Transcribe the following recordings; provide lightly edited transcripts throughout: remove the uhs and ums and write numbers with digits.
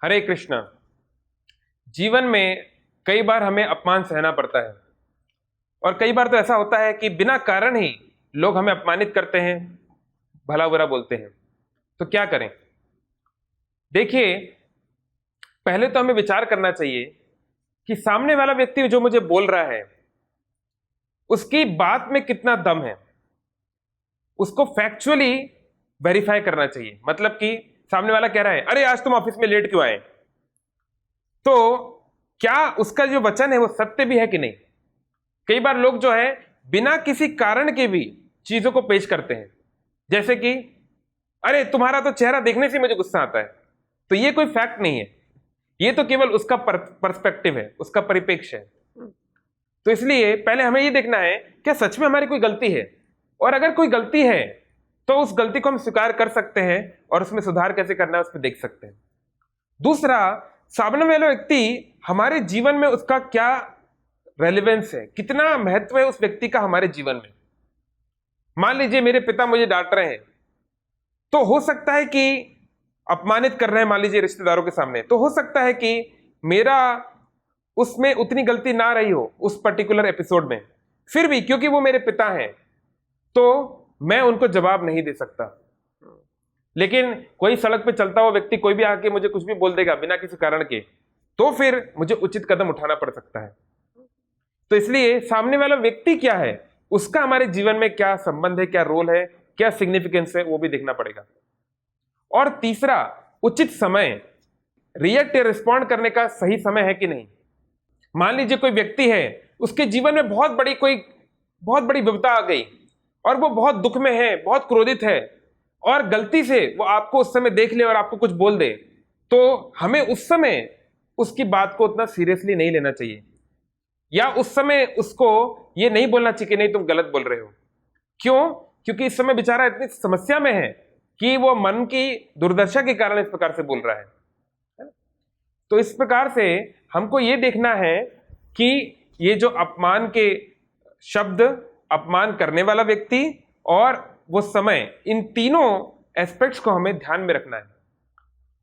हरे कृष्णा। जीवन में कई बार हमें अपमान सहना पड़ता है और कई बार तो ऐसा होता है कि बिना कारण ही लोग हमें अपमानित करते हैं, भला बुरा बोलते हैं। तो क्या करें? देखिए, पहले तो हमें विचार करना चाहिए कि सामने वाला व्यक्ति जो मुझे बोल रहा है उसकी बात में कितना दम है। उसको फैक्चुअली वेरीफाई करना चाहिए। मतलब कि सामने वाला कह रहा है, अरे आज तुम ऑफिस में लेट क्यों आए, तो क्या उसका जो वचन है वो सत्य भी है कि नहीं। कई बार लोग जो है बिना किसी कारण के भी चीजों को पेश करते हैं, जैसे कि अरे तुम्हारा तो चेहरा देखने से मुझे गुस्सा आता है। तो ये कोई फैक्ट नहीं है, ये तो केवल उसका पर्सपेक्टिव है, उसका परिप्रेक्ष्य है। तो इसलिए पहले हमें ये देखना है क्या सच में हमारी कोई गलती है, और अगर कोई गलती है तो उस गलती को हम स्वीकार कर सकते हैं और उसमें सुधार कैसे करना है उस पर देख सकते हैं। दूसरा, सामने वाला व्यक्ति हमारे जीवन में उसका क्या रेलेवेंस है, कितना महत्व है उस व्यक्ति का हमारे जीवन में। मान लीजिए मेरे पिता मुझे डांट रहे हैं, तो हो सकता है कि अपमानित कर रहे हैं, मान लीजिए रिश्तेदारों के सामने, तो हो सकता है कि मेरा उसमें उतनी गलती ना रही हो उस पर्टिकुलर एपिसोड में। फिर भी क्योंकि वो मेरे पिता हैं तो मैं उनको जवाब नहीं दे सकता। लेकिन कोई सड़क पे चलता हुआ व्यक्ति कोई भी आके मुझे कुछ भी बोल देगा बिना किसी कारण के, तो फिर मुझे उचित कदम उठाना पड़ सकता है। तो इसलिए सामने वाला व्यक्ति क्या है, उसका हमारे जीवन में क्या संबंध है, क्या रोल है, क्या सिग्निफिकेंस है, वो भी देखना पड़ेगा। और तीसरा, उचित समय, रिएक्ट या रिस्पॉन्ड करने का सही समय है कि नहीं। मान लीजिए कोई व्यक्ति है, उसके जीवन में बहुत बड़ी विपदा आ गई और वो बहुत दुख में है, बहुत क्रोधित है, और गलती से वो आपको उस समय देख ले और आपको कुछ बोल दे, तो हमें उस समय उसकी बात को उतना सीरियसली नहीं लेना चाहिए, या उस समय उसको ये नहीं बोलना चाहिए कि नहीं तुम गलत बोल रहे हो। क्यों? क्योंकि इस समय बेचारा इतनी समस्या में है कि वो मन की दुर्दशा के कारण इस प्रकार से बोल रहा है। तो इस प्रकार से हमको ये देखना है कि ये जो अपमान के शब्द, अपमान करने वाला व्यक्ति और वो समय, इन तीनों एस्पेक्ट्स को हमें ध्यान में रखना है।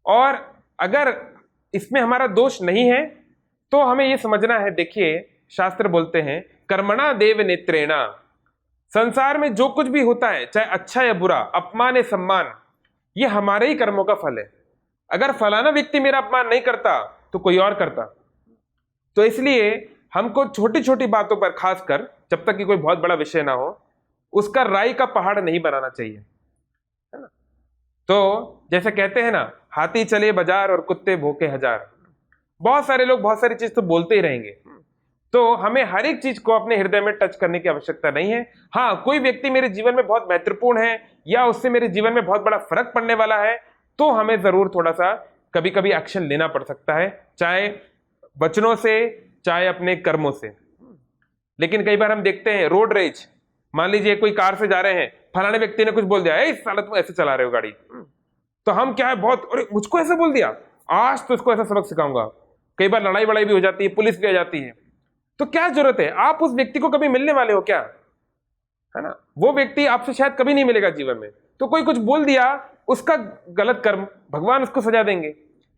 और अगर इसमें हमारा दोष नहीं है तो हमें ये समझना है, देखिए शास्त्र बोलते हैं कर्मणा देव नेत्रेणा, संसार में जो कुछ भी होता है चाहे अच्छा या बुरा, अपमान या सम्मान, ये हमारे ही कर्मों का फल है। अगर फलाना व्यक्ति मेरा अपमान नहीं करता तो कोई और करता। तो इसलिए हमको छोटी छोटी बातों पर, खासकर जब तक कि कोई बहुत बड़ा विषय ना हो, उसका राई का पहाड़ नहीं बनाना चाहिए, है ना। तो जैसे कहते हैं ना, हाथी चले बाजार और कुत्ते भूखे हजार। बहुत सारे लोग बहुत सारी चीज तो बोलते ही रहेंगे, तो हमें हर एक चीज को अपने हृदय में टच करने की आवश्यकता नहीं है। हाँ, कोई व्यक्ति मेरे जीवन में बहुत महत्वपूर्ण है या उससे मेरे जीवन में बहुत बड़ा फर्क पड़ने वाला है, तो हमें जरूर थोड़ा सा कभी कभी एक्शन लेना पड़ सकता है, चाहे वचनों से चाहे अपने कर्मों से। लेकिन कई बार हम देखते हैं रोड रेज, मान लीजिए कोई कार से जा रहे हैं, फलाने व्यक्ति ने कुछ बोल दिया, इस साला तुम ऐसे चला रहे हो गाड़ी, तो हम क्या है बहुत, अरे मुझको ऐसे बोल दिया, आज तो इसको ऐसा सबक सिखाऊंगा। कई बार लड़ाई वड़ाई भी हो जाती है, पुलिस भी आ जाती है। तो क्या जरूरत है, आप उस व्यक्ति को कभी मिलने वाले हो क्या, है ना। वो व्यक्ति आपसे शायद कभी नहीं मिलेगा जीवन में, तो कोई कुछ बोल दिया, उसका गलत कर्म भगवान उसको सजा देंगे।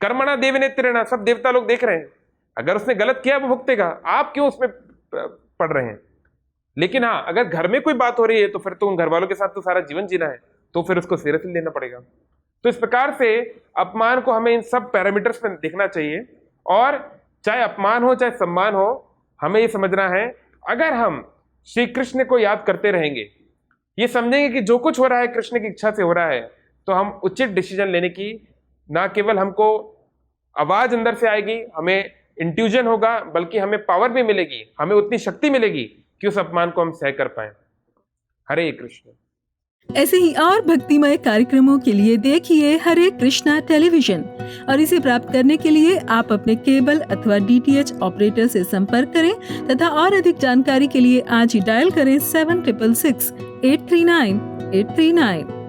कर्मणा देव नेत्रेणा, सब देवता लोग देख रहे हैं, अगर उसने गलत किया वो भुगतेगा, आप क्यों उसमें पड़ रहे हैं। लेकिन हाँ, अगर घर में कोई बात हो रही है तो फिर तो उन घर वालों के साथ तो सारा जीवन जीना है, तो फिर उसको सीरियसली लेना पड़ेगा। तो इस प्रकार से अपमान को हमें इन सब पैरामीटर्स में देखना चाहिए, और चाहे अपमान हो चाहे सम्मान हो, हमें ये समझना है अगर हम श्री कृष्ण को याद करते रहेंगे, ये समझेंगे कि जो कुछ हो रहा है कृष्ण की इच्छा से हो रहा है, तो हम उचित डिसीजन लेने की, ना केवल हमको आवाज अंदर से आएगी, हमें इंट्यूजन होगा, बल्कि हमें पावर भी मिलेगी, हमें उतनी शक्ति मिलेगी कि उस अपमान को हम सह कर पाए। हरे कृष्ण। ऐसे ही और भक्तिमय कार्यक्रमों के लिए देखिए हरे कृष्णा टेलीविजन, और इसे प्राप्त करने के लिए आप अपने केबल अथवा DTH ऑपरेटर से संपर्क करें तथा और अधिक जानकारी के लिए आज ही डायल करें 7666 839 839।